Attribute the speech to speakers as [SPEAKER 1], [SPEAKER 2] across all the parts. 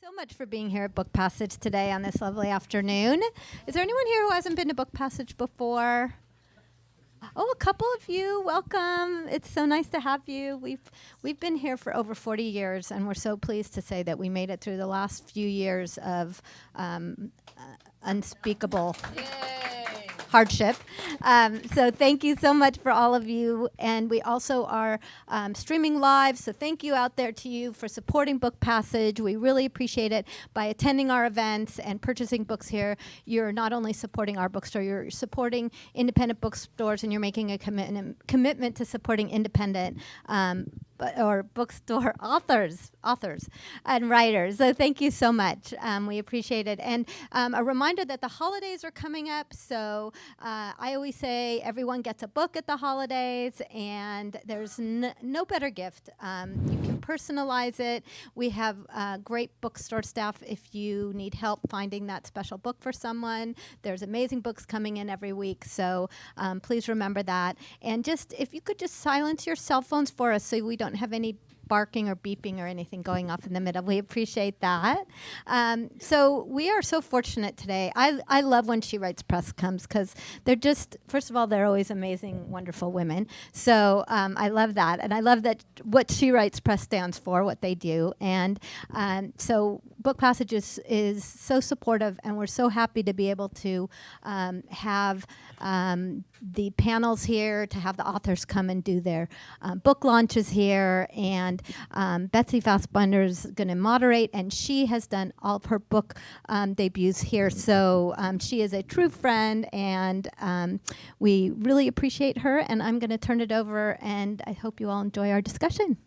[SPEAKER 1] So much for being here at Book Passage today on this lovely afternoon. Is there anyone here who hasn't been to Book Passage before? Oh, a couple of you. Welcome. It's so nice to have you. We've been here for over 40 years, and we're so pleased to say that we made it through the last few years of unspeakable hardship. So thank you so much for all of you. And we also are streaming live. So thank you out there to you for supporting Book Passage. We really appreciate it. By attending our events and purchasing books here, you're not only supporting our bookstore, you're supporting independent bookstores, and you're making a commitment to supporting independent or bookstore authors and writers. So thank you so much. We appreciate it. And a reminder that the holidays are coming up. So I always say everyone gets a book at the holidays, and there's no better gift. You can personalize it. We have great bookstore staff if you need help finding that special book for someone. There's amazing books coming in every week. So please remember that. And just if you could just silence your cell phones for us so we don't have any barking or beeping or anything going off in the middle. We appreciate that. So we are so fortunate today. I love when She Writes Press comes because they're just, first of all, they're always amazing, wonderful women. So I love that. And I love that what She Writes Press stands for, what they do. And so Book Passage is so supportive, and we're so happy to be able to have the panels here, to have the authors come and do their book launches here. And Betsy Fasbinder is going to moderate, and she has done all of her book debuts here. So she is a true friend, and we really appreciate her. And I'm going to turn it over, and I hope you all enjoy our discussion.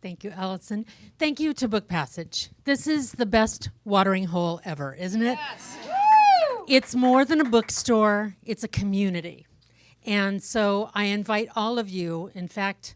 [SPEAKER 2] Thank you, Allison. Thank you to Book Passage. This is the best watering hole ever, isn't it?
[SPEAKER 3] Yes.
[SPEAKER 2] It's more than a bookstore, it's a community. And so I invite all of you, in fact,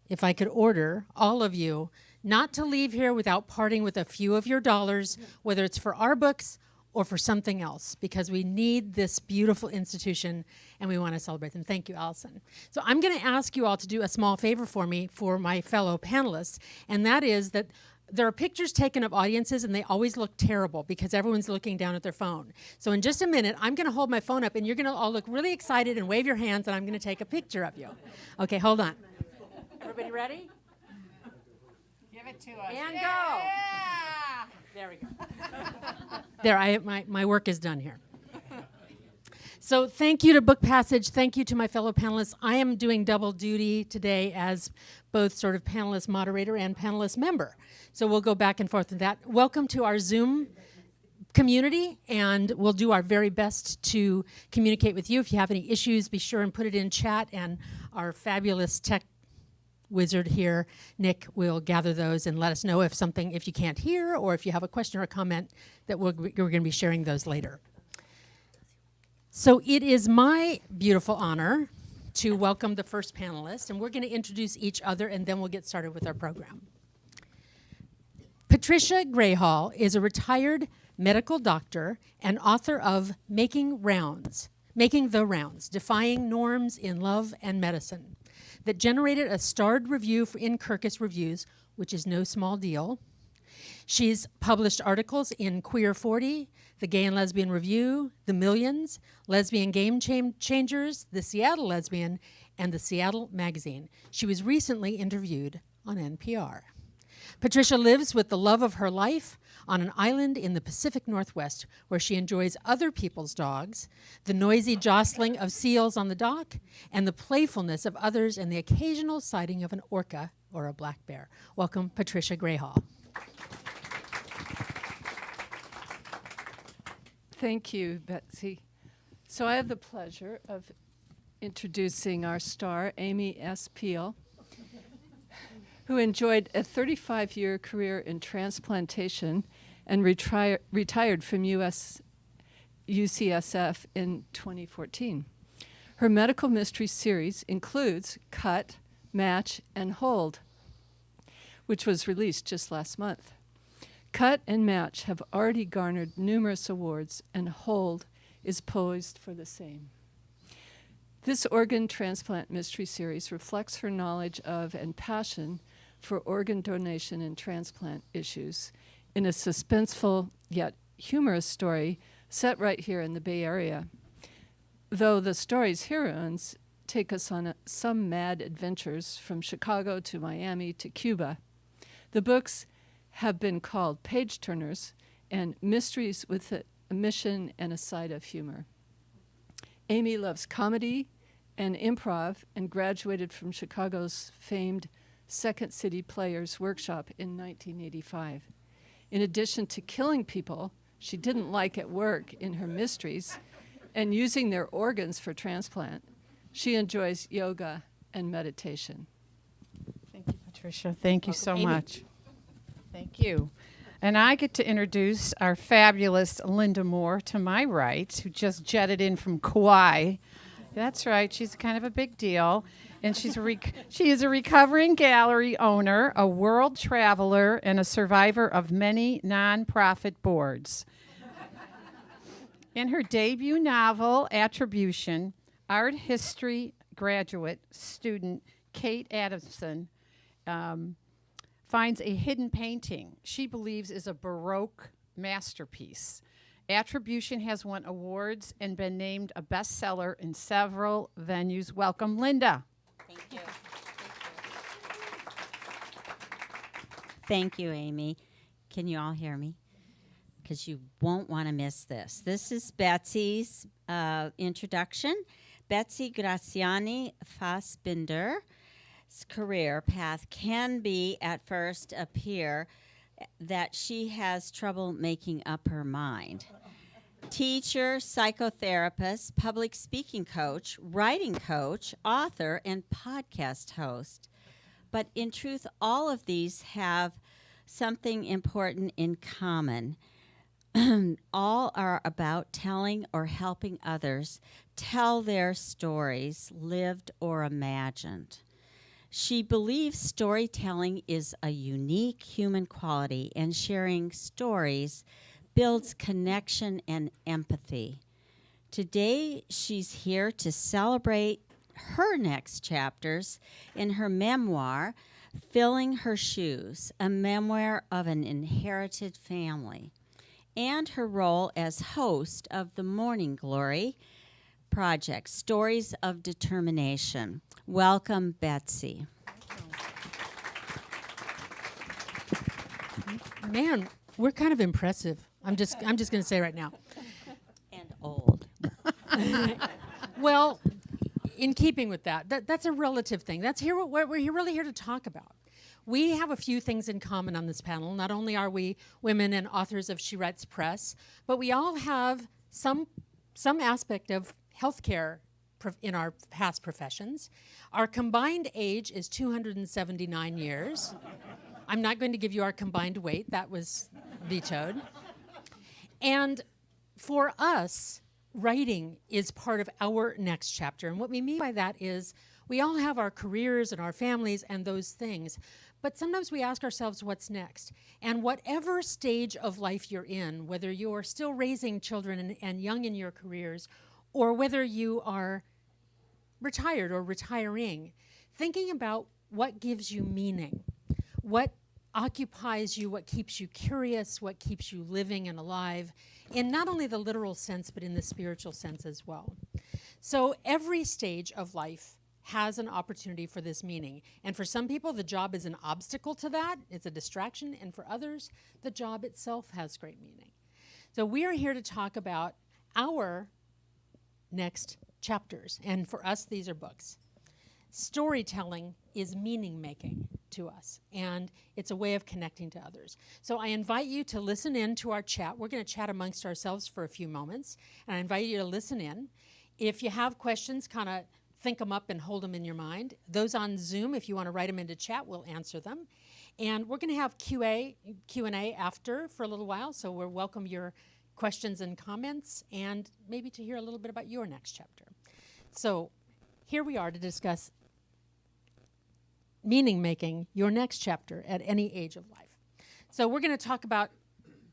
[SPEAKER 2] if I could order all of you, not to leave here without parting with a few of your dollars, whether it's for our books or for something else, because we need this beautiful institution and we want to celebrate them. Thank you, Allison. So I'm going to ask you all to do a small favor for me, for my fellow panelists, and that is that there are pictures taken of audiences, and they always look terrible because everyone's looking down at their phone. So in just a minute, I'm going to hold my phone up, and you're going to all look really excited and wave your hands, and I'm going to take a picture of you. Okay, hold on. Everybody ready?
[SPEAKER 3] Give it to us.
[SPEAKER 2] And
[SPEAKER 3] yeah.
[SPEAKER 2] go. There we go. There, my work is done here. So thank you to Book Passage. Thank you to my fellow panelists. I am doing double duty today as both sort of panelist moderator and panelist member. So we'll go back and forth with that. Welcome to our Zoom community, and we'll do our very best to communicate with you. If you have any issues, be sure and put it in chat, and our fabulous tech wizard here, Nick, will gather those and let us know if you can't hear, or if you have a question or a comment, that we're going to be sharing those later. So it is my beautiful honor to welcome the first panelist, and we're going to introduce each other, and then we'll get started with our program. Patricia Grayhall is a retired medical doctor and author of Making the Rounds, Defying Norms in Love and Medicine, that generated a starred review in Kirkus Reviews, which is no small deal. She's published articles in Queer 40, The Gay and Lesbian Review, The Millions, Lesbian Game Changers, The Seattle Lesbian, and The Seattle Magazine. She was recently interviewed on NPR. Patricia lives with the love of her life on an island in the Pacific Northwest, where she enjoys other people's dogs, the noisy jostling of seals on the dock, and the playfulness of others, and the occasional sighting of an orca or a black bear. Welcome, Patricia Grayhall.
[SPEAKER 4] Thank you, Betsy. So I have the pleasure of introducing our star, Amy S. Peele, who enjoyed a 35-year career in transplantation and retired from UCSF in 2014. Her medical mystery series includes Cut, Match, and Hold, which was released just last month. Cut and Match have already garnered numerous awards, and Hold is poised for the same. This organ transplant mystery series reflects her knowledge of and passion for organ donation and transplant issues, in a suspenseful yet humorous story set right here in the Bay Area. Though the story's heroines take us on some mad adventures from Chicago to Miami to Cuba. The books have been called page-turners and mysteries with a mission and a side of humor. Amy loves comedy and improv and graduated from Chicago's famed Second City Players Workshop in 1985. In addition to killing people she didn't like at work in her mysteries and using their organs for transplant, she enjoys yoga and meditation.
[SPEAKER 3] Thank you, Patricia. Thank you so
[SPEAKER 2] Amy.
[SPEAKER 3] much. Thank you. And I get to introduce our fabulous Linda Moore to my right, who just jetted in from Kauai. That's right. She's kind of a big deal. And she is a recovering gallery owner, a world traveler, and a survivor of many nonprofit boards. In her debut novel, Attribution, art history graduate student Kate Adamson finds a hidden painting she believes is a Baroque masterpiece. Attribution has won awards and been named a bestseller in several venues. Welcome, Linda.
[SPEAKER 5] Thank you. Thank you, Amy. Can you all hear me? Because you won't want to miss this. This is Betsy's introduction. Betsy Graziani Fasbinder's career path can be, at first, appear that she has trouble making up her mind. Teacher, psychotherapist, public speaking coach, writing coach, author, and podcast host. But in truth, all of these have something important in common. All are about telling or helping others tell their stories, lived or imagined. She believes storytelling is a unique human quality, and sharing stories builds connection and empathy. Today, she's here to celebrate her next chapters in her memoir, Filling Her Shoes, a memoir of an inherited family, and her role as host of the Morning Glory project, Stories of Determination. Welcome, Betsy.
[SPEAKER 2] Man, we're kind of impressive. I'm just going to say right now.
[SPEAKER 5] And old.
[SPEAKER 2] Well, in keeping with that's a relative thing. That's what we're really here to talk about. We have a few things in common on this panel. Not only are we women and authors of She Writes Press, but we all have some aspect of healthcare in our past professions. Our combined age is 279 years. I'm not going to give you our combined weight. That was vetoed. And for us, writing is part of our next chapter. And what we mean by that is we all have our careers and our families and those things. But sometimes we ask ourselves what's next. And whatever stage of life you're in, whether you're still raising children and young in your careers, or whether you are retired or retiring, thinking about what gives you meaning, what occupies you, what keeps you curious, what keeps you living and alive, in not only the literal sense, but in the spiritual sense as well. So every stage of life has an opportunity for this meaning. And for some people, the job is an obstacle to that. It's a distraction. And for others, the job itself has great meaning. So we are here to talk about our next chapters. And for us, these are books. Storytelling is meaning-making to us, and it's a way of connecting to others. So I invite you to listen in to our chat. We're going to chat amongst ourselves for a few moments, and I invite you to listen in. If you have questions, kind of think them up and hold them in your mind. Those on Zoom, if you want to write them into chat, we'll answer them. And we're going to have Q&A after for a little while, so we'll welcome your questions and comments, and maybe to hear a little bit about your next chapter. So here we are to discuss meaning making your next chapter at any age of life. So we're going to talk about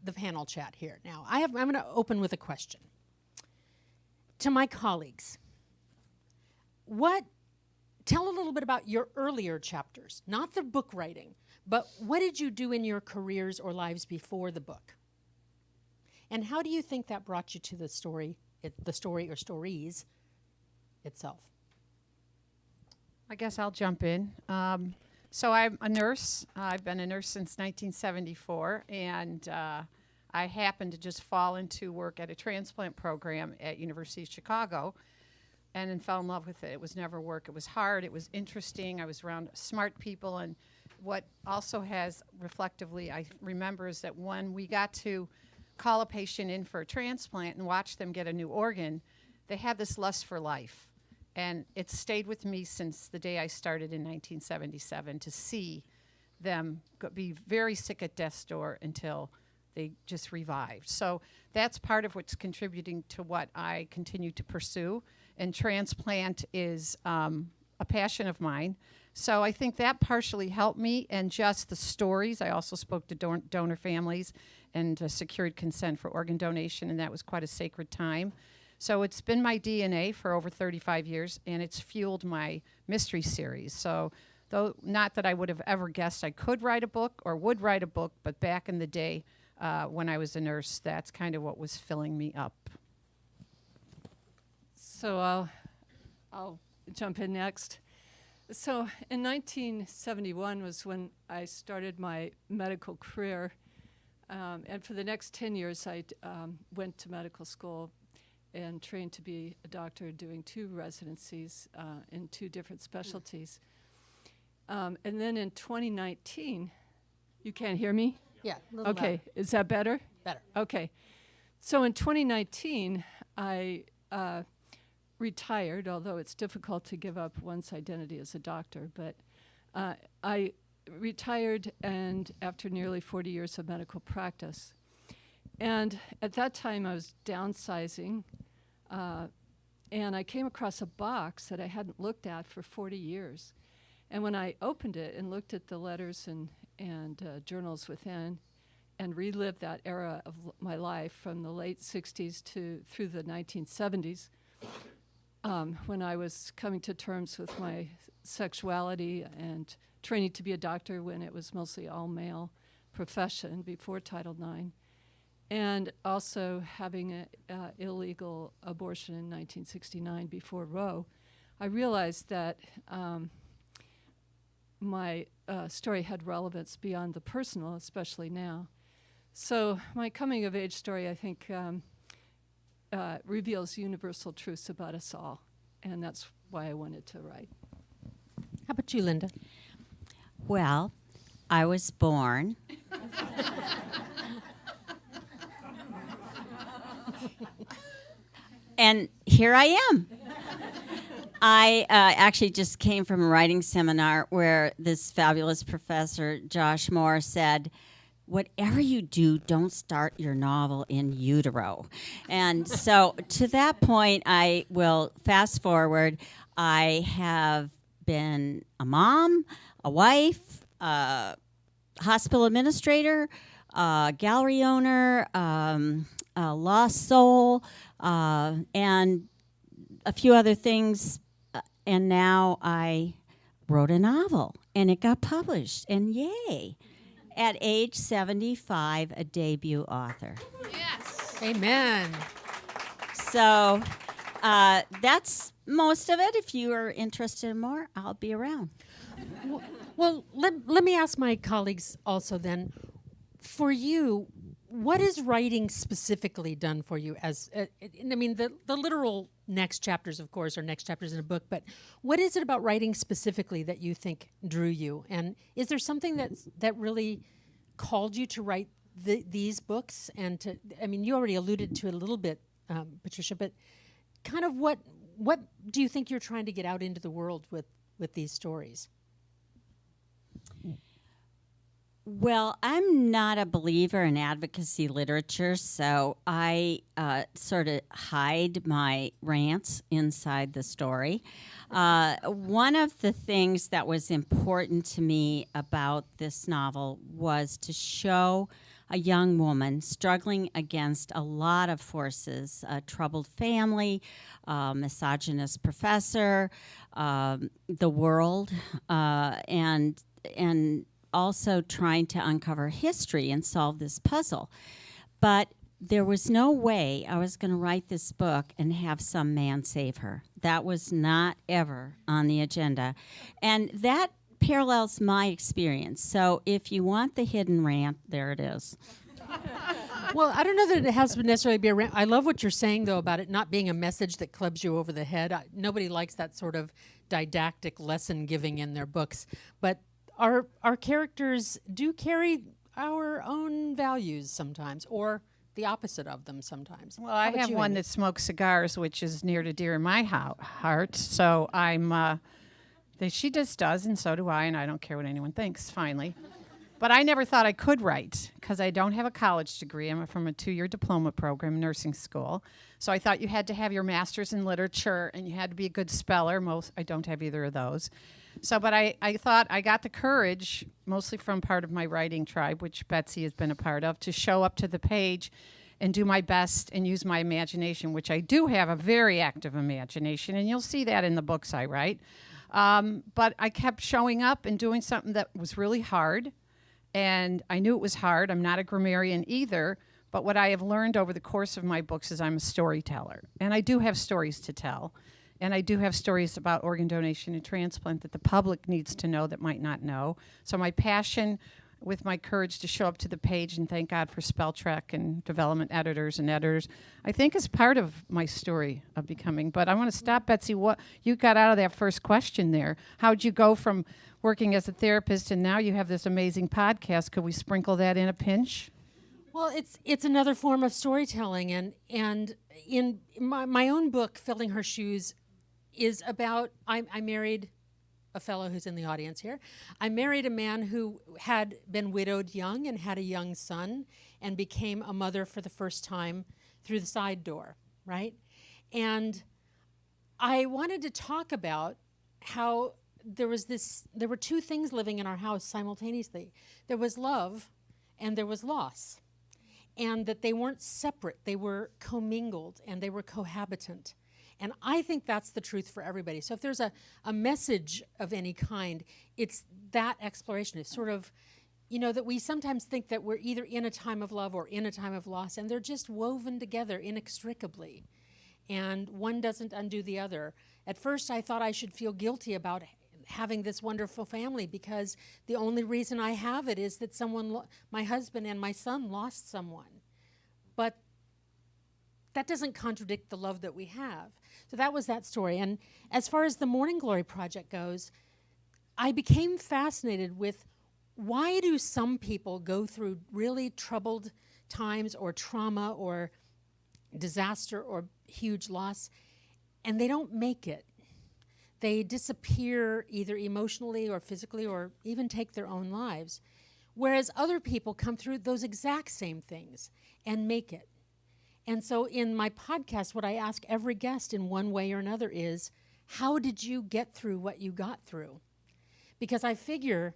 [SPEAKER 2] the panel chat here. Now, I'm going to open with a question. To my colleagues, what tell a little bit about your earlier chapters, not the book writing, but what did you do in your careers or lives before the book? And how do you think that brought you to the story or stories itself?
[SPEAKER 3] I guess I'll jump in. So I'm a nurse. I've been a nurse since 1974, and I happened to just fall into work at a transplant program at University of Chicago, and then fell in love with it. It was never work. It was hard. It was interesting. I was around smart people, and what also has reflectively I remember is that when we got to call a patient in for a transplant and watch them get a new organ, they had this lust for life. And it stayed with me since the day I started in 1977 to see them be very sick at death's door until they just revived. So that's part of what's contributing to what I continue to pursue. And transplant is a passion of mine. So I think that partially helped me, and just the stories. I also spoke to donor families and secured consent for organ donation, and that was quite a sacred time. So it's been my DNA for over 35 years, and it's fueled my mystery series. So though not that I would have ever guessed I could write a book or would write a book, but back in the day when I was a nurse, that's kind of what was filling me up.
[SPEAKER 4] So I'll jump in next. So in 1971 was when I started my medical career. And for the next 10 years, I went to medical school and trained to be a doctor, doing 2 residencies in 2 different specialties. And then in 2019, you can't hear me?
[SPEAKER 2] Yeah. A little
[SPEAKER 4] Okay,
[SPEAKER 2] louder.
[SPEAKER 4] is that better?
[SPEAKER 2] Better.
[SPEAKER 4] Okay. So in 2019, I retired, although it's difficult to give up one's identity as a doctor, but I retired, and after nearly 40 years of medical practice. And at that time, I was downsizing, and I came across a box that I hadn't looked at for 40 years. And when I opened it and looked at the letters and journals within, and relived that era of my life from the late 60s through the 1970s, when I was coming to terms with my sexuality and training to be a doctor when it was mostly all-male profession before Title IX, and also having an illegal abortion in 1969 before Roe, I realized that my story had relevance beyond the personal, especially now. So my coming-of-age story, I think, reveals universal truths about us all, and that's why I wanted to write.
[SPEAKER 2] How about you, Linda?
[SPEAKER 5] Well, I was born. And here I am. I actually just came from a writing seminar where this fabulous professor, Josh Moore, said, whatever you do, don't start your novel in utero. And so to that point, I will fast forward. I have been a mom, a wife, a hospital administrator, a gallery owner, a lost soul, and a few other things. And now I wrote a novel, and it got published, and yay. At age 75, a debut author.
[SPEAKER 3] Yes.
[SPEAKER 2] Amen.
[SPEAKER 5] So that's most of it. If you are interested in more, I'll be around.
[SPEAKER 2] Well, let me ask my colleagues also then, for you, what is writing specifically done for you? As I mean, the literal next chapters, of course, are next chapters in a book, but what is it about writing specifically that you think drew you? And is there something that really called you to write these books? And to, I mean, you already alluded to it a little bit, Patricia, but kind of what do you think you're trying to get out into the world with these stories?
[SPEAKER 5] Well, I'm not a believer in advocacy literature, so I sort of hide my rants inside the story. One of the things that was important to me about this novel was to show a young woman struggling against a lot of forces, a troubled family, misogynist professor, the world, and also trying to uncover history and solve this puzzle. But there was no way I was going to write this book and have some man save her. That was not ever on the agenda. And that parallels my experience. So if you want the hidden rant, there it is.
[SPEAKER 2] Well, I don't know that it has to necessarily be a rant. I love what you're saying, though, about it not being a message that clubs you over the head. Nobody likes that sort of didactic lesson giving in their books. But our characters do carry our own values sometimes, or the opposite of them sometimes.
[SPEAKER 3] Well, I have one that smokes cigars, which is near to dear in my heart. So she just does, and so do I, and I don't care what anyone thinks, finally. But I never thought I could write because I don't have a college degree. I'm from a 2-year diploma program, nursing school. So I thought you had to have your master's in literature and you had to be a good speller. I don't have either of those. So, but I thought I got the courage, mostly from part of my writing tribe, which Betsy has been a part of, to show up to the page and do my best and use my imagination, which I do have a very active imagination, and you'll see that in the books I write. But I kept showing up and doing something that was really hard, and I knew it was hard. I'm not a grammarian either, but what I have learned over the course of my books is I'm a storyteller, and I do have stories to tell. And I do have stories about organ donation and transplant that the public needs to know that might not know. So my passion with my courage to show up to the page, and thank God for spell check and development editors and editors, I think is part of my story of becoming. But I want to stop, Betsy. What you got out of that first question there? How'd you go from working as a therapist and now you have this amazing podcast? Could we sprinkle that in a pinch?
[SPEAKER 2] Well, it's another form of storytelling, and in my own book, Filling Her Shoes, is about I married a fellow who's in the audience here. I married a man who had been widowed young and had a young son and became a mother for the first time through the side door, right? And I wanted to talk about how there were two things living in our house simultaneously. There was love and there was loss. And that they weren't separate, they were commingled and they were cohabitant. And I think that's the truth for everybody. So if there's a message of any kind, it's that exploration. It's sort of, that we sometimes think that we're either in a time of love or in a time of loss, and they're just woven together inextricably. And one doesn't undo the other. At first, I thought I should feel guilty about having this wonderful family because the only reason I have it is that my husband and my son lost someone. But that doesn't contradict the love that we have. So that was that story. And as far as the Morning Glory Project goes, I became fascinated with why do some people go through really troubled times or trauma or disaster or huge loss, and they don't make it. They disappear either emotionally or physically or even take their own lives, whereas other people come through those exact same things and make it. And so in my podcast, what I ask every guest in one way or another is, how did you get through what you got through? Because I figure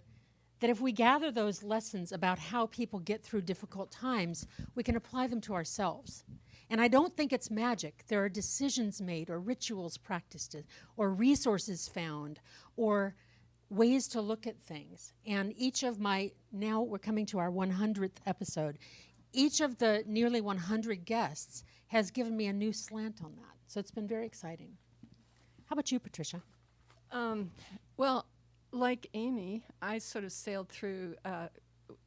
[SPEAKER 2] that if we gather those lessons about how people get through difficult times, we can apply them to ourselves. And I don't think it's magic. There are decisions made or rituals practiced or resources found or ways to look at things. And now we're coming to our 100th episode. Each of the nearly 100 guests has given me a new slant on that. So it's been very exciting. How about you, Patricia?
[SPEAKER 4] Well, like Amy, I sort of sailed through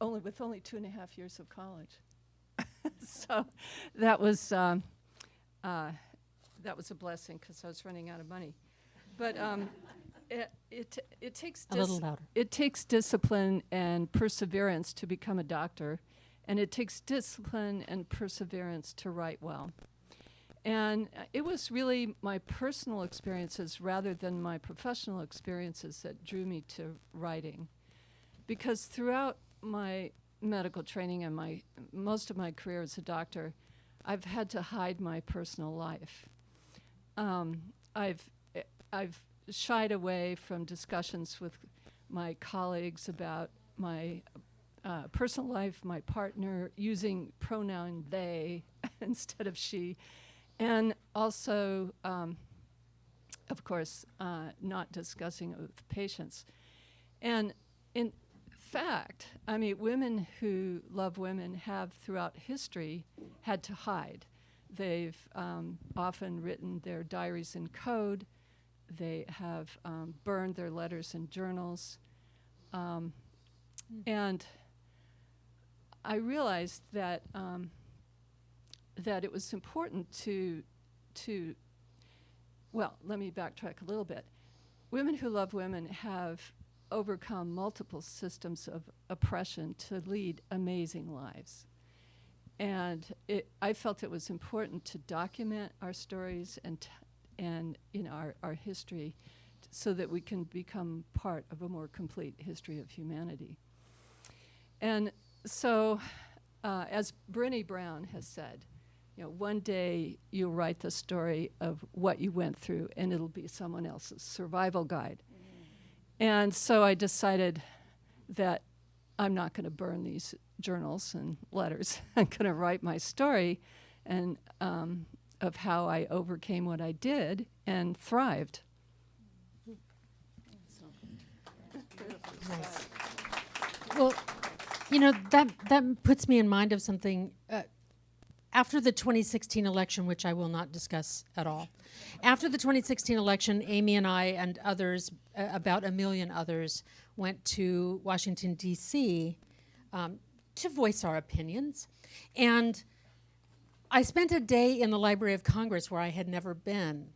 [SPEAKER 4] with only 2.5 years of college. So that was a blessing because I was running out of money. But it takes
[SPEAKER 2] a little louder.
[SPEAKER 4] It takes discipline and perseverance to become a doctor, and it takes discipline and perseverance to write well. And it was really my personal experiences rather than my professional experiences that drew me to writing. Because throughout my medical training and most of my career as a doctor, I've had to hide my personal life. I've shied away from discussions with my colleagues about my personal life, my partner, using pronoun they instead of she, and also, of course, not discussing it with patients. And in fact, I mean, women who love women have throughout history had to hide. They've often written their diaries in code. They have burned their letters in journals. And I realized that that it was important to well, let me backtrack a little bit. Women who love women have overcome multiple systems of oppression to lead amazing lives. And I felt it was important to document our stories and you know, our history so that we can become part of a more complete history of humanity. And so, as Brené Brown has said, you know, one day you'll write the story of what you went through and it'll be someone else's survival guide. And so I decided that I'm not going to burn these journals and letters. I'm going to write my story and of how I overcame what I did and thrived.
[SPEAKER 2] Nice. Well, you know, that puts me in mind of something. After the 2016 election, which I will not discuss at all, after the 2016 election, Amy and I and others, about 1 million others, went to Washington, D.C. To voice our opinions. And I spent a day in the Library of Congress where I had never been.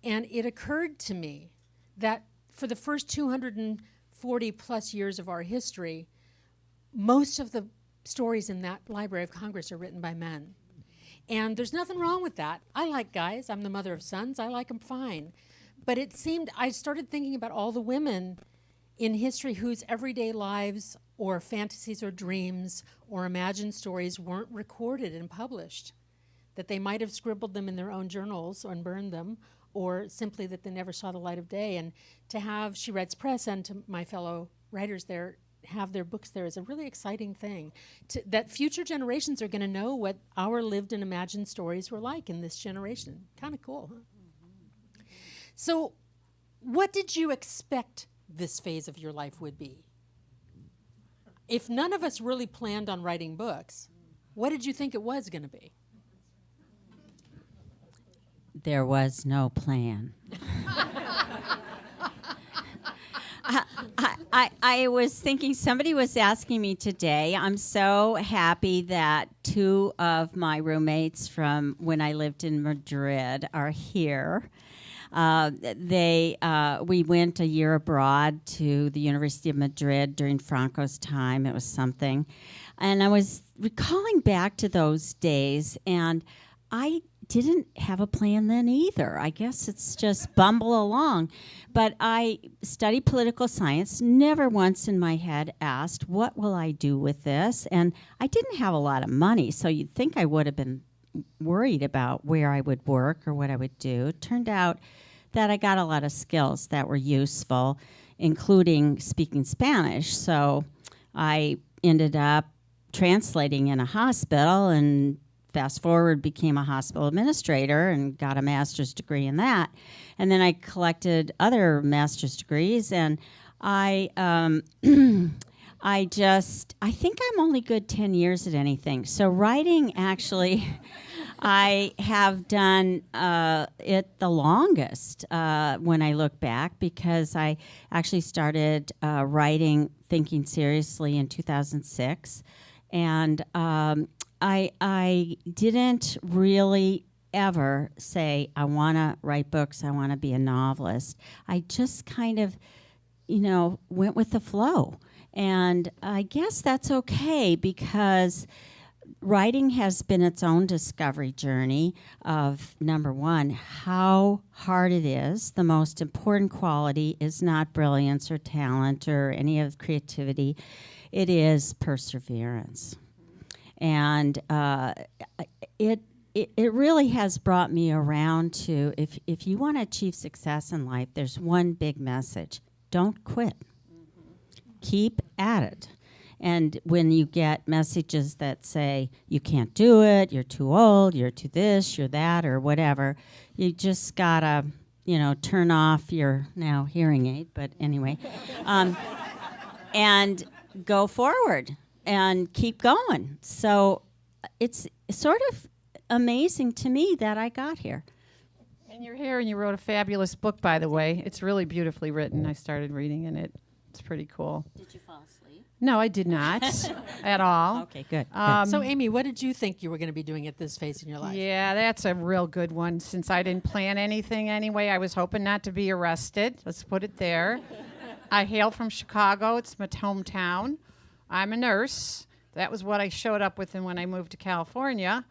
[SPEAKER 2] And it occurred to me that for the first 240 plus years of our history, most of the stories in that Library of Congress are written by men. And there's nothing wrong with that. I like guys. I'm the mother of sons. I like them fine. But it seemed, I started thinking about all the women in history whose everyday lives or fantasies or dreams or imagined stories weren't recorded and published. That they might have scribbled them in their own journals and burned them, or simply that they never saw the light of day. And to have She Writes Press and to my fellow writers there have their books there is a really exciting thing. That future generations are going to know what our lived and imagined stories were like in this generation. Kind of cool, huh? Mm-hmm. So what did you expect this phase of your life would be? If none of us really planned on writing books, what did you think it was going to be?
[SPEAKER 5] There was no plan. I was thinking, somebody was asking me today, I'm so happy that 2 of my roommates from when I lived in Madrid are here. We went a year abroad to the University of Madrid during Franco's time. It was something. And I was recalling back to those days, and I didn't have a plan then either. I guess it's just bumble along. But I studied political science, never once in my head asked, what will I do with this? And I didn't have a lot of money, so you'd think I would have been worried about where I would work or what I would do. It turned out that I got a lot of skills that were useful, including speaking Spanish. So I ended up translating in a hospital, and fast forward, became a hospital administrator and got a master's degree in that. And then I collected other master's degrees, and I think I'm only good 10 years at anything. So writing, actually, I have done it the longest when I look back, because I actually started writing, thinking seriously in 2006. And I didn't really ever say, I want to write books, I want to be a novelist. I just kind of, went with the flow. And I guess that's okay, because writing has been its own discovery journey of, number one, how hard it is. The most important quality is not brilliance or talent or any of creativity. It is perseverance. And it really has brought me around to, if you want to achieve success in life, there's one big message: don't quit. Mm-hmm. Keep at it. And when you get messages that say, you can't do it, you're too old, you're too this, you're that, or whatever, you just gotta, turn off your now hearing aid, but anyway, and go forward and keep going. So it's sort of amazing to me that I got here.
[SPEAKER 3] And you're here and you wrote a fabulous book, by the way. It's really beautifully written. I started reading in it. It's pretty cool.
[SPEAKER 5] Did you fall asleep?
[SPEAKER 3] No, I did not at all.
[SPEAKER 5] Okay, good.
[SPEAKER 2] So, Amy, what did you think you were going to be doing at this phase in your life?
[SPEAKER 3] Yeah, that's a real good one. Since I didn't plan anything anyway, I was hoping not to be arrested. Let's put it there. I hail from Chicago. It's my hometown. I'm a nurse. That was what I showed up with when I moved to California.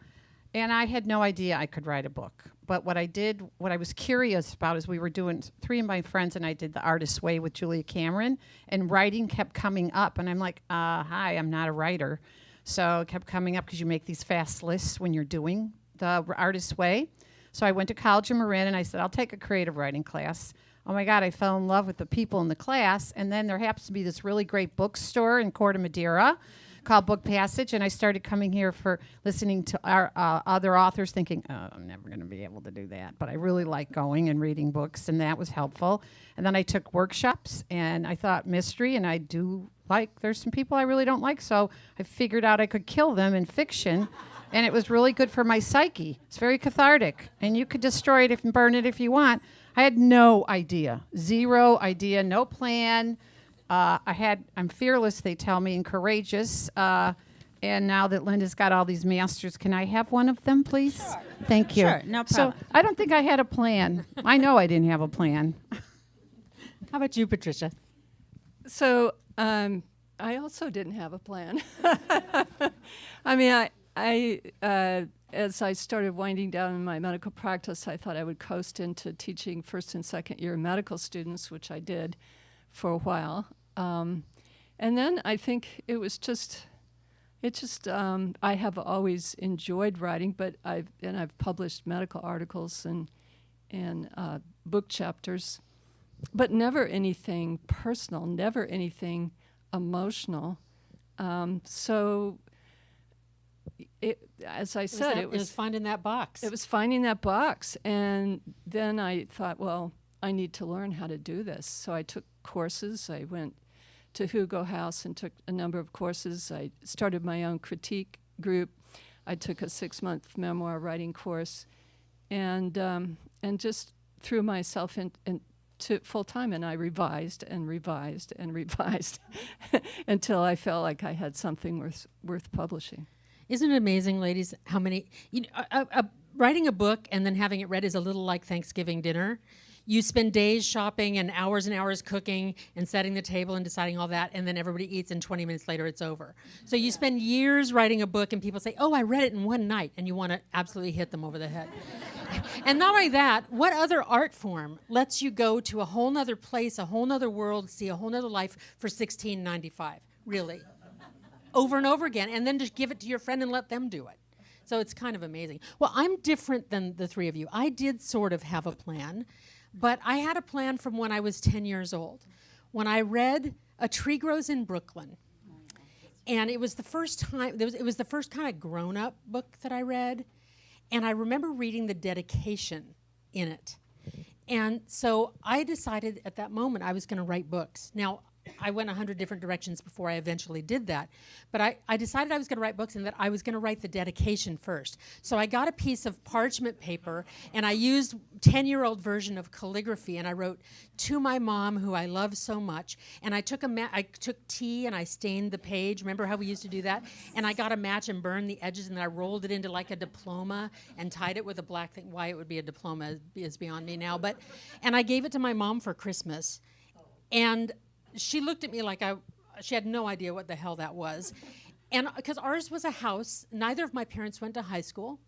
[SPEAKER 3] And I had no idea I could write a book. But what I was curious about is we were doing, 3 of my friends and I did The Artist's Way with Julia Cameron, and writing kept coming up. And I'm like, hi, I'm not a writer. So it kept coming up because you make these fast lists when you're doing The Artist's Way. So I went to college in Marin and I said, I'll take a creative writing class. Oh my God, I fell in love with the people in the class. And then there happens to be this really great bookstore in Corte Madera called Book Passage, and I started coming here for listening to our other authors, thinking, oh, I'm never going to be able to do that. But I really like going and reading books, and that was helpful. And then I took workshops, and I thought mystery, and I do like, there's some people I really don't like, so I figured out I could kill them in fiction, and it was really good for my psyche. It's very cathartic, and you could destroy it and burn it if you want. I had no idea, zero idea, no plan. I'm fearless, they tell me, and courageous. And now that Linda's got all these masters, can I have one of them, please?
[SPEAKER 5] Sure.
[SPEAKER 3] Thank you.
[SPEAKER 5] Sure, no problem.
[SPEAKER 3] So I don't think I had a plan. I know I didn't have a plan.
[SPEAKER 2] How about you, Patricia?
[SPEAKER 4] So I also didn't have a plan. I mean, I as I started winding down in my medical practice, I thought I would coast into teaching first and second year medical students, which I did for a while. And then I think I have always enjoyed writing, but I've published medical articles and book chapters, but never anything personal, never anything emotional. So as I said,
[SPEAKER 2] it was finding that box.
[SPEAKER 4] It was finding that box. And then I thought, well, I need to learn how to do this. So I took courses. I went to Hugo House and took a number of courses. I started my own critique group. I took a 6-month memoir writing course, and just threw myself into full time. And I revised and revised and revised until I felt like I had something worth publishing.
[SPEAKER 2] Isn't it amazing, ladies, how many, writing a book and then having it read is a little like Thanksgiving dinner. You spend days shopping and hours cooking and setting the table and deciding all that, and then everybody eats, and 20 minutes later it's over. So you spend years writing a book, and people say, oh, I read it in one night, and you want to absolutely hit them over the head. And not only that, what other art form lets you go to a whole nother place, a whole nother world, see a whole nother life for $16.95, really? Over and over again, and then just give it to your friend and let them do it. So it's kind of amazing. Well, I'm different than the 3 of you. I did sort of have a plan, but I had a plan from when I was 10 years old, when I read A Tree Grows in Brooklyn. And it was the first time, it was the first kind of grown-up book that I read, and I remember reading the dedication in it. And so I decided at that moment I was going to write books. Now, I went 100 different directions before I eventually did that. But I decided I was going to write books and that I was going to write the dedication first. So I got a piece of parchment paper and I used 10-year-old version of calligraphy and I wrote, "To my mom, who I love so much." And I took tea and I stained the page. Remember how we used to do that? And I got a match and burned the edges and then I rolled it into like a diploma and tied it with a black thing. Why it would be a diploma is beyond me now. And I gave it to my mom for Christmas. And she looked at me like she had no idea what the hell that was. And because ours was a house, neither of my parents went to high school.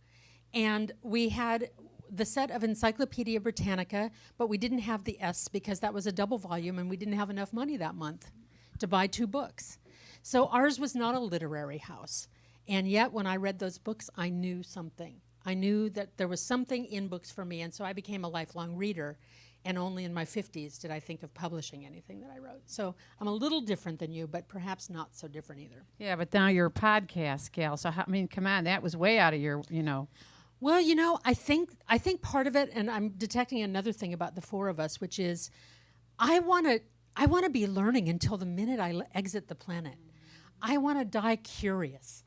[SPEAKER 2] And we had the set of Encyclopedia Britannica, but we didn't have the S because that was a double volume and we didn't have enough money that month to buy 2 books. So ours was not a literary house. And yet when I read those books, I knew something. I knew that there was something in books for me. And so I became a lifelong reader. and only in my 50s did I think of publishing anything that I wrote. So I'm a little different than you, but perhaps not so different either.
[SPEAKER 3] Yeah, but now you're a podcast gal. So come on, that was way out of your,
[SPEAKER 2] Well, I think part of it, and I'm detecting another thing about the four of us, which is I want to be learning until the minute I exit the planet. I want to die curious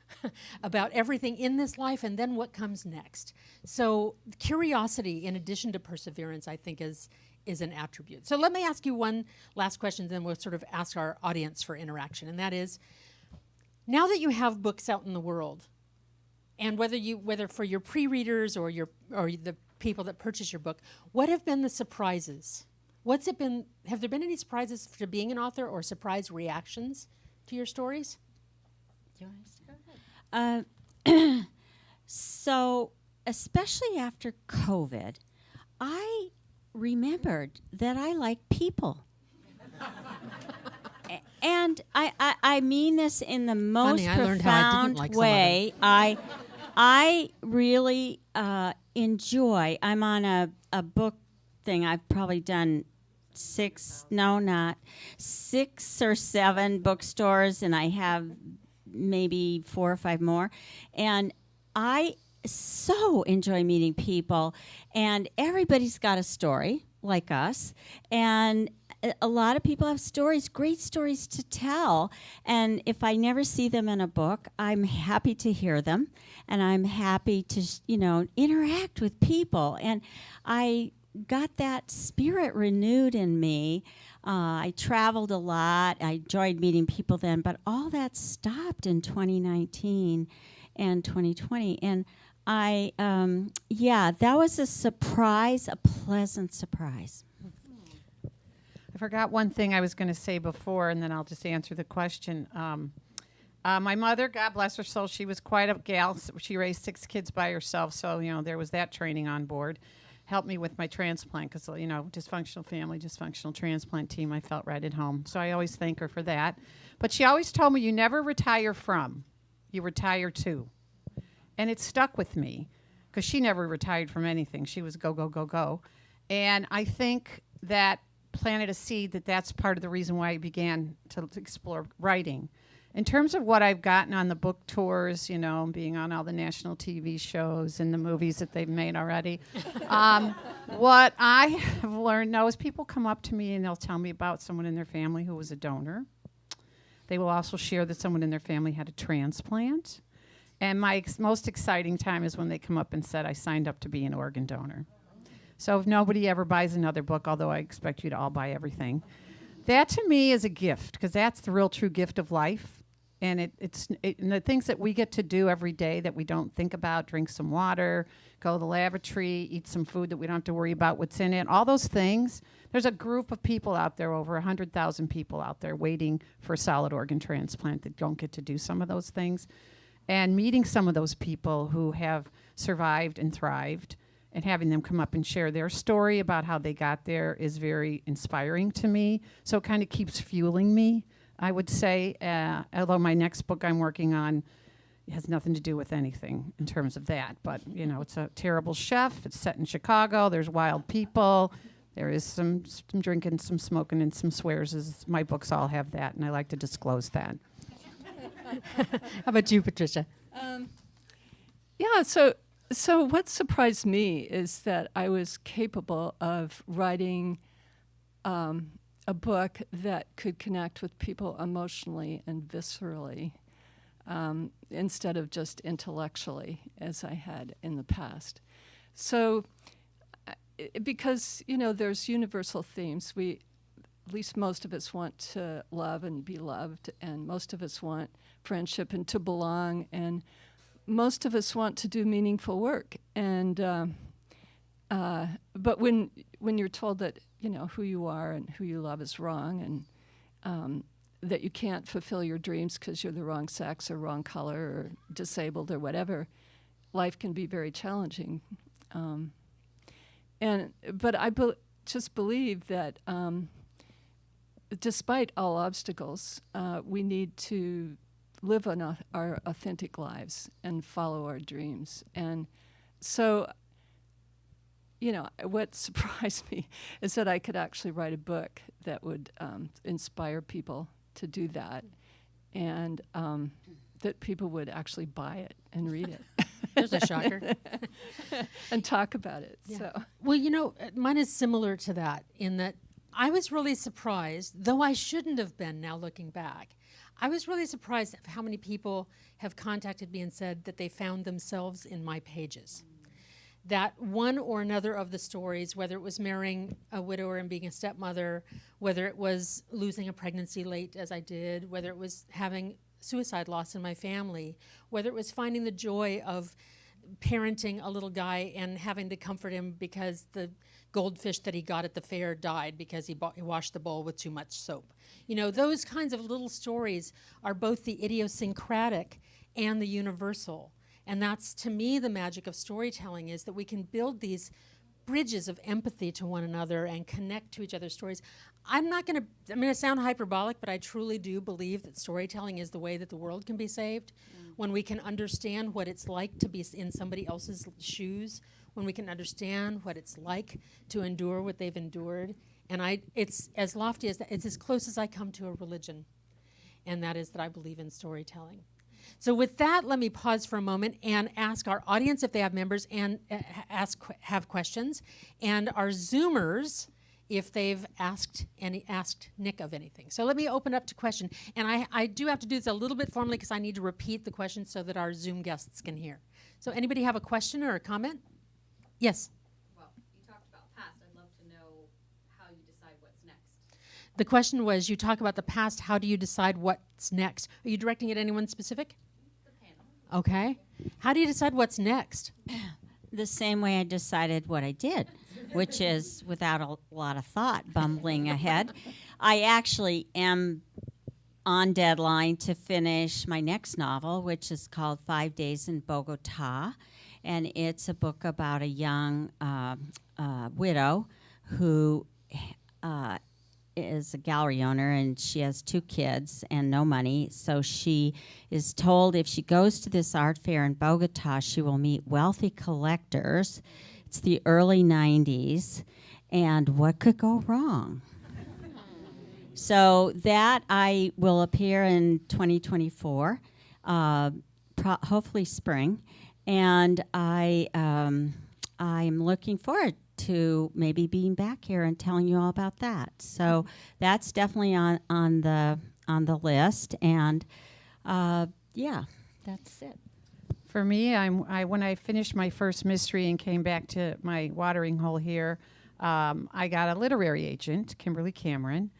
[SPEAKER 2] about everything in this life and then what comes next. So curiosity, in addition to perseverance, I think is an attribute. So let me ask you one last question, then we'll sort of ask our audience for interaction, and that is, now that you have books out in the world, and whether for your pre-readers or the people that purchase your book, what have been the surprises? Have there been any surprises for being an author or surprise reactions to your stories?
[SPEAKER 5] Do you want to start? So, especially after COVID, I remembered that I like people. And I mean this in the most
[SPEAKER 2] Funny, I learned how I didn't
[SPEAKER 5] profound
[SPEAKER 2] like some of
[SPEAKER 5] way. I really enjoy. I'm on a book thing. I've probably done 6 or 7 bookstores, and I have maybe 4 or 5 more. And I so enjoy meeting people, and everybody's got a story like us, and a lot of people have stories, great stories to tell, and if I never see them in a book, I'm happy to hear them, and I'm happy to interact with people, and I got that spirit renewed in me. I traveled a lot. I enjoyed meeting people then, but all that stopped in 2019 and 2020, and that was a surprise, a pleasant surprise.
[SPEAKER 3] I forgot one thing I was going to say before, and then I'll just answer the question. My mother, God bless her soul, she was quite a gal. She raised 6 kids by herself, so, there was that training on board. Helped me with my transplant because, dysfunctional family, dysfunctional transplant team, I felt right at home. So I always thank her for that. But she always told me, you never retire from, you retire to. And it stuck with me because she never retired from anything. She was go, go, go, go. And I think that planted a seed that's part of the reason why I began to explore writing. In terms of what I've gotten on the book tours, being on all the national TV shows and the movies that they've made already, what I have learned now is people come up to me and they'll tell me about someone in their family who was a donor. They will also share that someone in their family had a transplant. And my most exciting time is when they come up and said, I signed up to be an organ donor. So if nobody ever buys another book, although I expect you to all buy everything, that to me is a gift, because that's the real true gift of life. And and the things that we get to do every day that we don't think about, drink some water, go to the lavatory, eat some food that we don't have to worry about what's in it, all those things. There's a group of people out there, over 100,000 people out there waiting for a solid organ transplant that don't get to do some of those things. And meeting some of those people who have survived and thrived and having them come up and share their story about how they got there is very inspiring to me. So it kind of keeps fueling me, I would say, although my next book I'm working on has nothing to do with anything in terms of that. But, it's a terrible chef. It's set in Chicago. There's wild people. There is some drinking, some smoking, and some swears. My books all have that, and I like to disclose that.
[SPEAKER 2] How about you, Patricia?
[SPEAKER 4] So what surprised me is that I was capable of writing a book that could connect with people emotionally and viscerally instead of just intellectually, as I had in the past. So because, there's universal themes. At least most of us want to love and be loved, and most of us want friendship and to belong, and most of us want to do meaningful work. And but when you're told that who you are and who you love is wrong, and that you can't fulfill your dreams because you're the wrong sex or wrong color or disabled or whatever, life can be very challenging. But I just believe that despite all obstacles, we need to live our authentic lives and follow our dreams. And so, what surprised me is that I could actually write a book that would inspire people to do that, and that people would actually buy it and read it.
[SPEAKER 2] There's a shocker.
[SPEAKER 4] And talk about it.
[SPEAKER 2] Yeah.
[SPEAKER 4] So
[SPEAKER 2] Well, mine is similar to that in that I was really surprised, though I shouldn't have been now looking back. I was really surprised at how many people have contacted me and said that they found themselves in my pages. That one or another of the stories, whether it was marrying a widower and being a stepmother, whether it was losing a pregnancy late as I did, whether it was having suicide loss in my family, whether it was finding the joy of parenting a little guy and having to comfort him because the goldfish that he got at the fair died because he washed the bowl with too much soap. Those kinds of little stories are both the idiosyncratic and the universal. And that's, to me, the magic of storytelling, is that we can build these bridges of empathy to one another and connect to each other's stories. I'm going to sound hyperbolic, but I truly do believe that storytelling is the way that the world can be saved. When we can understand what it's like to be in somebody else's shoes, when we can understand what it's like to endure what they've endured. And it's as lofty as that. It's as close as I come to a religion, and that is that I believe in storytelling. So with that, let me pause for a moment and ask our audience if they have members and have questions, and our Zoomers if they've asked Nick of anything. So let me open up to question. And I do have to do this a little bit formally because I need to repeat the question so that our Zoom guests can hear. So anybody have a question or a comment? Yes?
[SPEAKER 6] Well, you talked about past. I'd love to know how you decide what's next.
[SPEAKER 2] The question was, you talk about the past, how do you decide what's next? Are you directing it at anyone specific?
[SPEAKER 6] The panel.
[SPEAKER 2] Okay. How do you decide what's next?
[SPEAKER 5] The same way I decided what I did, which is without a lot of thought, bumbling ahead. I actually am on deadline to finish my next novel, which is called 5 Days in Bogota. And it's a book about a young widow who is a gallery owner, and she has 2 kids and no money. So she is told if she goes to this art fair in Bogota, she will meet wealthy collectors. It's the early 90s, and what could go wrong? So that I will appear in 2024, hopefully spring, and I'm looking forward to maybe being back here and telling you all about that. So that's definitely on the list, and yeah, that's it.
[SPEAKER 3] For me, when I finished my first mystery and came back to my watering hole here, I got a literary agent, Kimberly Cameron,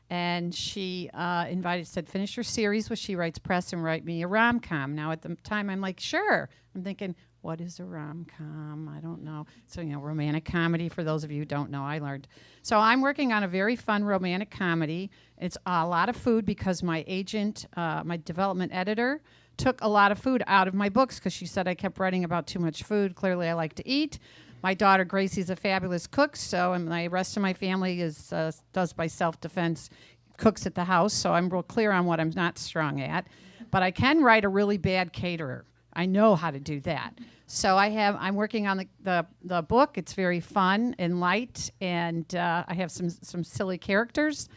[SPEAKER 3] and she said, finish your series, which she writes press, and write me a rom-com. Now, at the time, I'm like, sure. I'm thinking, what is a rom-com? I don't know. So, romantic comedy, for those of you who don't know, I learned. So I'm working on a very fun romantic comedy. It's a lot of food because my agent, my development editor, took a lot of food out of my books because she said I kept writing about too much food. Clearly, I like to eat. My daughter, Gracie's a fabulous cook, so and the rest of my family does by self-defense, cooks at the house, so I'm real clear on what I'm not strong at. But I can write a really bad caterer. I know how to do that. So I'm working on the book. It's very fun and light, and I have some silly characters.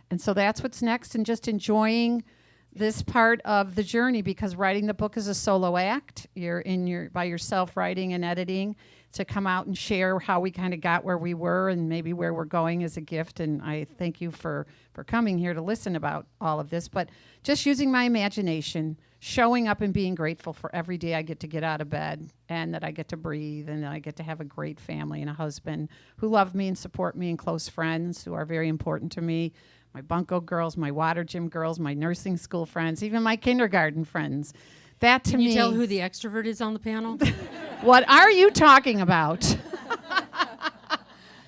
[SPEAKER 3] And so that's what's next, and just enjoying this part of the journey, because writing the book is a solo act. You're by yourself writing and editing. To come out and share how we kind of got where we were and maybe where we're going is a gift. And I thank you for coming here to listen about all of this. But just using my imagination, showing up and being grateful for every day I get to get out of bed and that I get to breathe and that I get to have a great family and a husband who love me and support me, and close friends who are very important to me. My bunco girls, my water gym girls, my nursing school friends, even my kindergarten friends. That to me.
[SPEAKER 2] Can you tell who the extrovert is on the panel?
[SPEAKER 3] What are you talking about?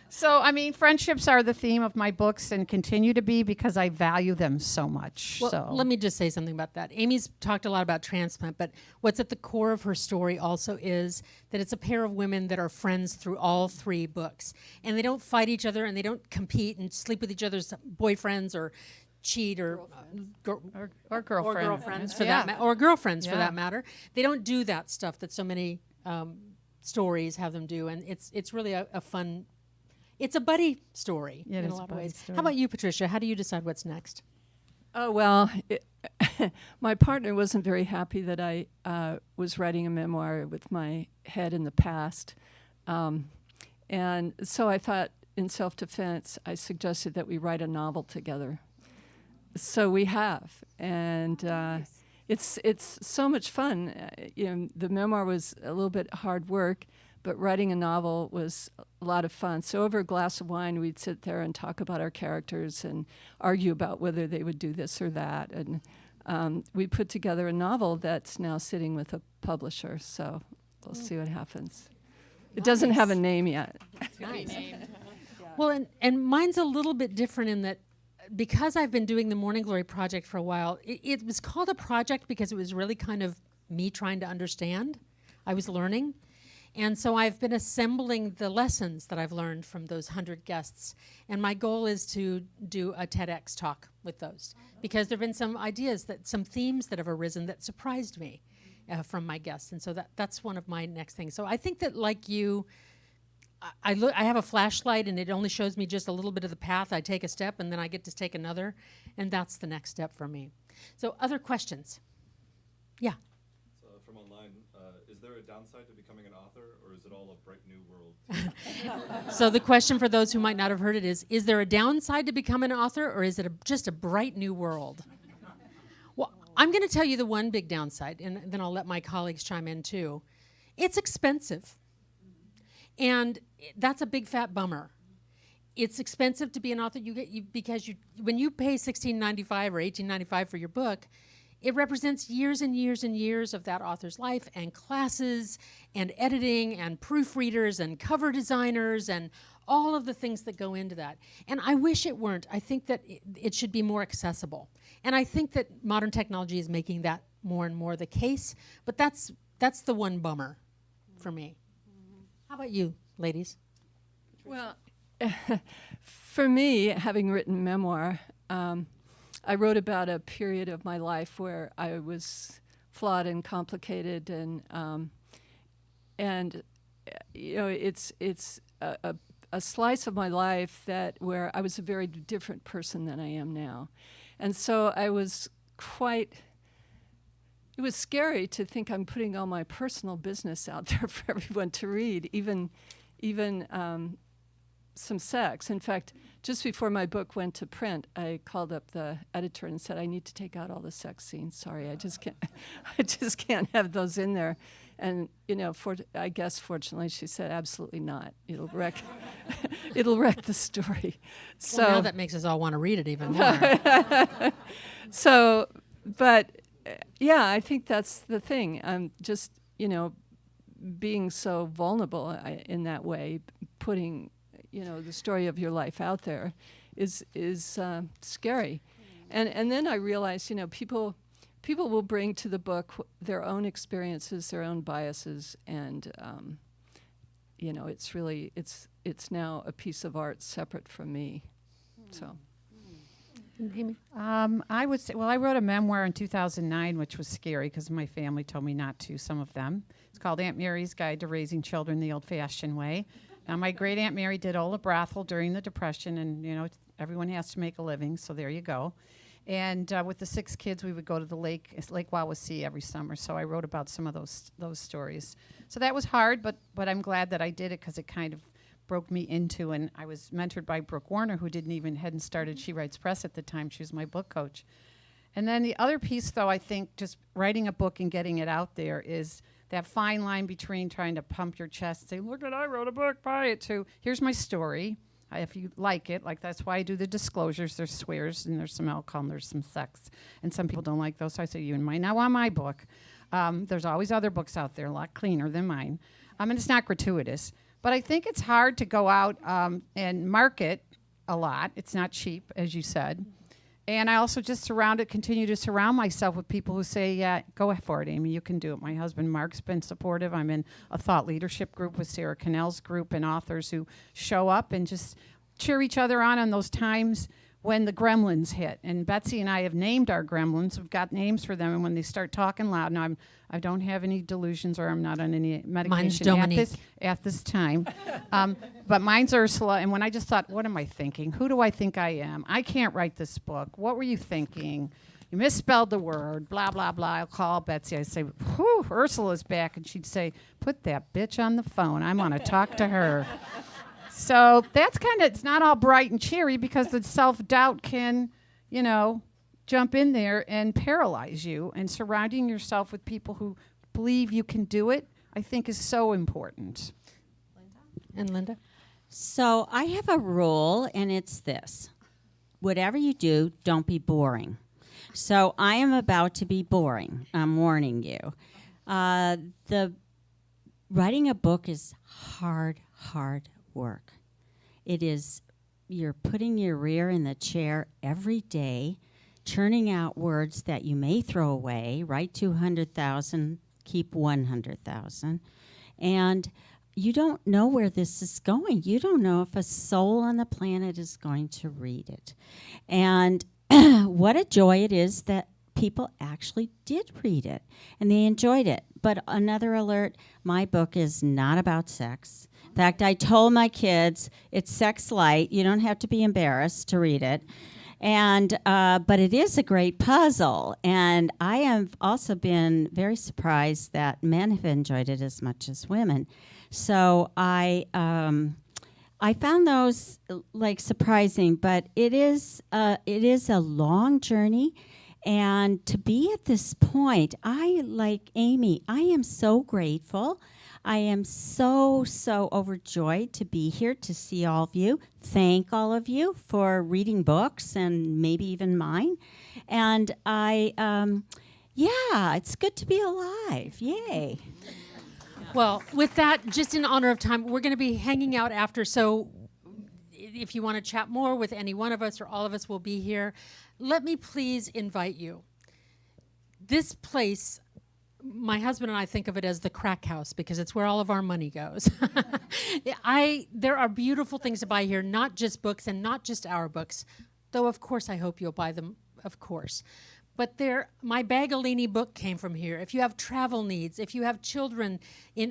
[SPEAKER 3] So, friendships are the theme of my books and continue to be because I value them so much.
[SPEAKER 2] Well, let me just say something about that. Amy's talked a lot about transplant, but what's at the core of her story also is that it's a pair of women that are friends through all 3 books. And they don't fight each other, and they don't compete and sleep with each other's boyfriends or cheat or
[SPEAKER 3] girlfriends
[SPEAKER 2] for that matter. They don't do that stuff that so many stories, have them do, and it's really a fun. It's a buddy story
[SPEAKER 3] Yeah, it
[SPEAKER 2] in
[SPEAKER 3] is
[SPEAKER 2] a
[SPEAKER 3] a
[SPEAKER 2] lot of
[SPEAKER 3] buddy
[SPEAKER 2] ways.
[SPEAKER 3] story.
[SPEAKER 2] How about you, Patricia? How do you decide what's next?
[SPEAKER 4] Oh, well, my partner wasn't very happy that I was writing a memoir with my head in the past. And so I thought, in self-defense, I suggested that we write a novel together. So we have. And it's so much fun. The memoir was a little bit hard work, but writing a novel was a lot of fun. So over a glass of wine, we'd sit there and talk about our characters and argue about whether they would do this or that. And we put together a novel that's now sitting with a publisher. So we'll see what happens. It doesn't have a name yet.
[SPEAKER 2] Nice. Well, and mine's a little bit different in that because I've been doing the Morning Glory Project for a while, it was called a project because it was really kind of me trying to understand. I was learning. And so I've been assembling the lessons that I've learned from those 100 guests. And my goal is to do a TEDx talk with those because there have been some ideas, some themes that have arisen that surprised me from my guests. And so that's one of my next things. So I think that like you, I have a flashlight and it only shows me just a little bit of the path. I take a step and then I get to take another. And that's the next step for me. So other questions? Yeah.
[SPEAKER 7] So from online, is there a downside to becoming an author, or is it all a bright new world?
[SPEAKER 2] So the question for those who might not have heard it is there a downside to become an author, or is it just a bright new world? Well, I'm going to tell you the one big downside, and then I'll let my colleagues chime in too. It's expensive. And that's a big fat bummer. It's expensive to be an author because when you pay $16.95 or $18.95 for your book, it represents years and years and years of that author's life and classes and editing and proofreaders and cover designers and all of the things that go into that. And I wish it weren't. I think that it should be more accessible. And I think that modern technology is making that more and more the case. But that's the one bummer for me. How about you, ladies?
[SPEAKER 4] Well, for me, having written memoir, I wrote about a period of my life where I was flawed and complicated, and it's a slice of my life where I was a very different person than I am now, and so I was it was scary to think I'm putting all my personal business out there for everyone to read, even some sex. In fact, just before my book went to print, I called up the editor and said, I need to take out all the sex scenes. Sorry, I just can't have those in there. And I guess fortunately she said, absolutely not. It'll wreck the story. So
[SPEAKER 2] now that makes us all want to read it even more.
[SPEAKER 4] So, but yeah, I think that's the thing. Just being so vulnerable in that way, putting the story of your life out there is scary. And then I realized, people will bring to the book their own experiences, their own biases, and it's now a piece of art separate from me. So.
[SPEAKER 2] Amy?
[SPEAKER 3] I would say, I wrote a memoir in 2009, which was scary because my family told me not to, some of them. It's called Aunt Mary's Guide to Raising Children the Old-Fashioned Way. Now, my great Aunt Mary did all the brothel during the Depression, and, everyone has to make a living, so there you go. And with the 6 kids, we would go to the Lake Wawasee every summer, so I wrote about some of those stories. So that was hard, but I'm glad that I did it because it kind of broke me into, and I was mentored by Brooke Warner, who hadn't started She Writes Press at the time. She was my book coach. And then the other piece, though, I think just writing a book and getting it out there is that fine line between trying to pump your chest and say, look I wrote a book, buy it, to here's my story. If you like it, that's why I do the disclosures. There's swears and there's some alcohol and there's some sex. And some people don't like those, so I say, you might not want my book. There's always other books out there a lot cleaner than mine. And it's not gratuitous. But I think it's hard to go out and market a lot. It's not cheap, as you said. And I also just continue to surround myself with people who say, yeah, go for it, Amy, you can do it. My husband, Mark's been supportive. I'm in a thought leadership group with Sarah Cannell's group and authors who show up and just cheer each other on those times when the gremlins hit. And Betsy and I have named our gremlins. We've got names for them. And when they start talking loud, now I don't have any delusions or I'm not on any medication at this time. But mine's Ursula. And when I just thought, what am I thinking? Who do I think I am? I can't write this book. What were you thinking? You misspelled the word, blah, blah, blah. I'll call Betsy. I say, whew, Ursula's back. And she'd say, put that bitch on the phone. I want to talk to her. So that's it's not all bright and cheery because the self-doubt can, jump in there and paralyze you. And surrounding yourself with people who believe you can do it, I think is so important.
[SPEAKER 2] And Linda?
[SPEAKER 5] So I have a rule, and it's this. Whatever you do, don't be boring. So I am about to be boring. I'm warning you. Writing a book is hard work. It is, you're putting your rear in the chair every day, churning out words that you may throw away, write 200,000, keep 100,000. And you don't know where this is going. You don't know if a soul on the planet is going to read it. And what a joy it is that people actually did read it and they enjoyed it. But another alert, my book is not about sex. In fact, I told my kids it's sex light. You don't have to be embarrassed to read it. And but it is a great puzzle. And I have also been very surprised that men have enjoyed it as much as women. So I found those surprising, but it is a long journey. And to be at this point, like Amy, I am so grateful. I am so overjoyed to be here to see all of you. Thank all of you for reading books and maybe even mine. And it's good to be alive. Yay.
[SPEAKER 2] Well, with that, just in honor of time, we're going to be hanging out after. So if you want to chat more with any one of us or all of us will be here. Let me please invite you. This place, my husband and I think of it as the crack house because it's where all of our money goes. There are beautiful things to buy here, not just books and not just our books, though of course I hope you'll buy them, of course. But my Bagalini book came from here. If you have travel needs, if you have children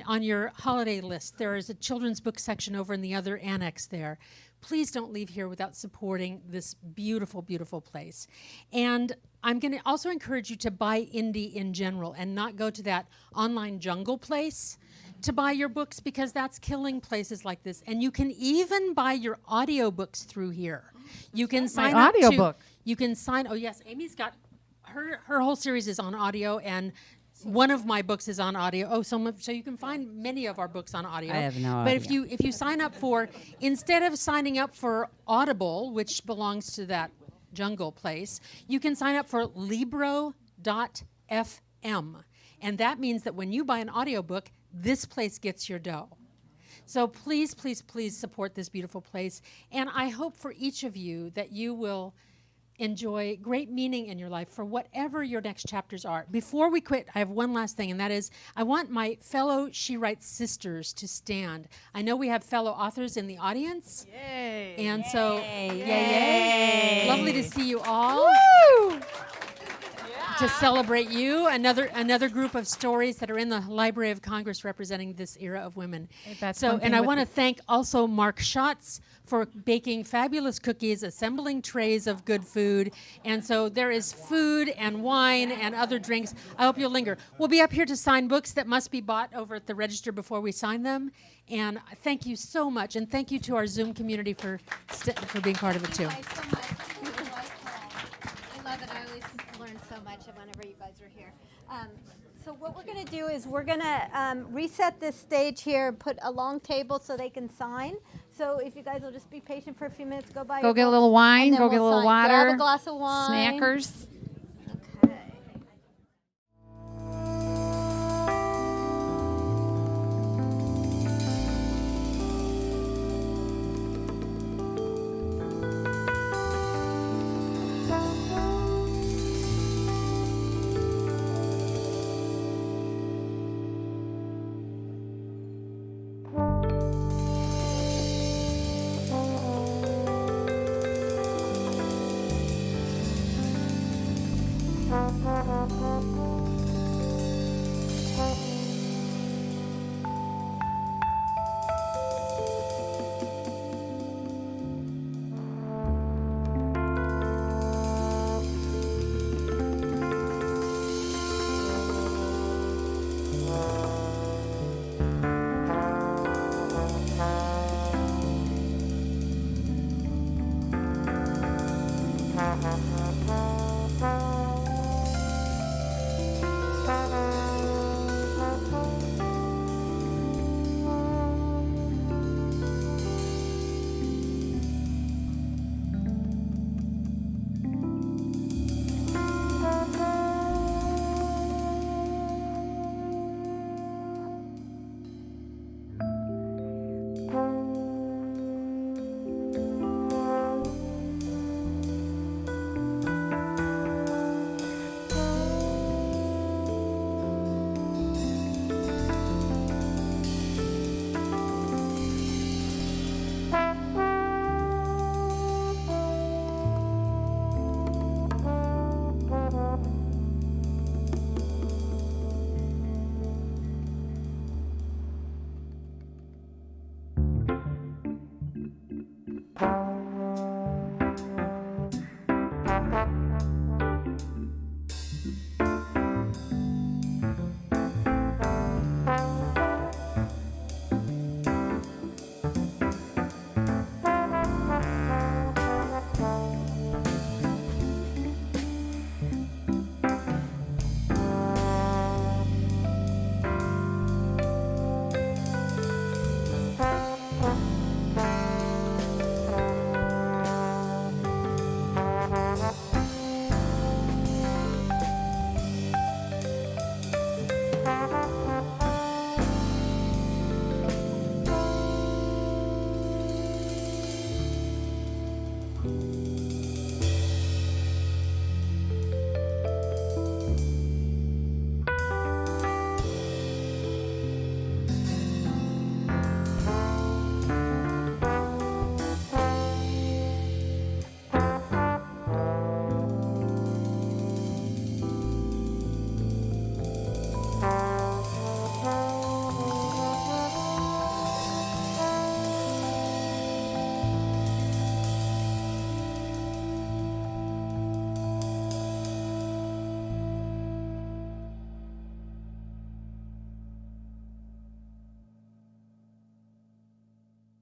[SPEAKER 2] on your holiday list, there is a children's book section over in the other annex there. Please don't leave here without supporting this beautiful, beautiful place. And I'm going to also encourage you to buy indie in general and not go to that online jungle place to buy your books because that's killing places like this. And you can even buy your audiobooks through here. You can sign up to...
[SPEAKER 3] audiobook.
[SPEAKER 2] You can sign... Oh, yes, Amy's got... Her whole series is on audio, and one of my books is on audio. Oh, so you can find many of our books on audio.
[SPEAKER 5] I have no
[SPEAKER 2] But
[SPEAKER 5] idea.
[SPEAKER 2] if you sign up instead of signing up for Audible, which belongs to that jungle place, you can sign up for Libro.fm. And that means that when you buy an audiobook, this place gets your dough. So please, please, please support this beautiful place. And I hope for each of you that you will enjoy great meaning in your life for whatever your next chapters are. Before we quit, I have one last thing, and that is I want my fellow She Writes sisters to stand. I know we have fellow authors in the audience.
[SPEAKER 3] Yay.
[SPEAKER 2] And so,
[SPEAKER 5] Yay.
[SPEAKER 2] lovely to see you all.
[SPEAKER 3] Woo!
[SPEAKER 2] To celebrate you, another group of stories that are in the Library of Congress representing this era of women.
[SPEAKER 3] Hey, that's
[SPEAKER 2] So,
[SPEAKER 3] one thing
[SPEAKER 2] and I
[SPEAKER 3] with
[SPEAKER 2] want to
[SPEAKER 3] the-
[SPEAKER 2] thank also Mark Schatz for baking fabulous cookies, assembling trays of good food. And so there is food and wine and other drinks. I hope you'll linger. We'll be up here to sign books that must be bought over at the register before we sign them. And thank you so much. And thank you to our Zoom community for being part of it too.
[SPEAKER 1] Thank you guys so much. This is delightful. I love it. I always learn so much whenever you guys are here. So what we're going to do is we're going to reset this stage here, put a long table so they can sign. So if you guys will just be patient for a few minutes, go buy
[SPEAKER 3] Go
[SPEAKER 1] your
[SPEAKER 3] get a
[SPEAKER 1] books,
[SPEAKER 3] little wine,
[SPEAKER 1] and then
[SPEAKER 3] go get a
[SPEAKER 1] we'll
[SPEAKER 3] little
[SPEAKER 1] sign.
[SPEAKER 3] water.
[SPEAKER 1] Grab a glass of wine.
[SPEAKER 3] Snackers.
[SPEAKER 1] Okay. Bye.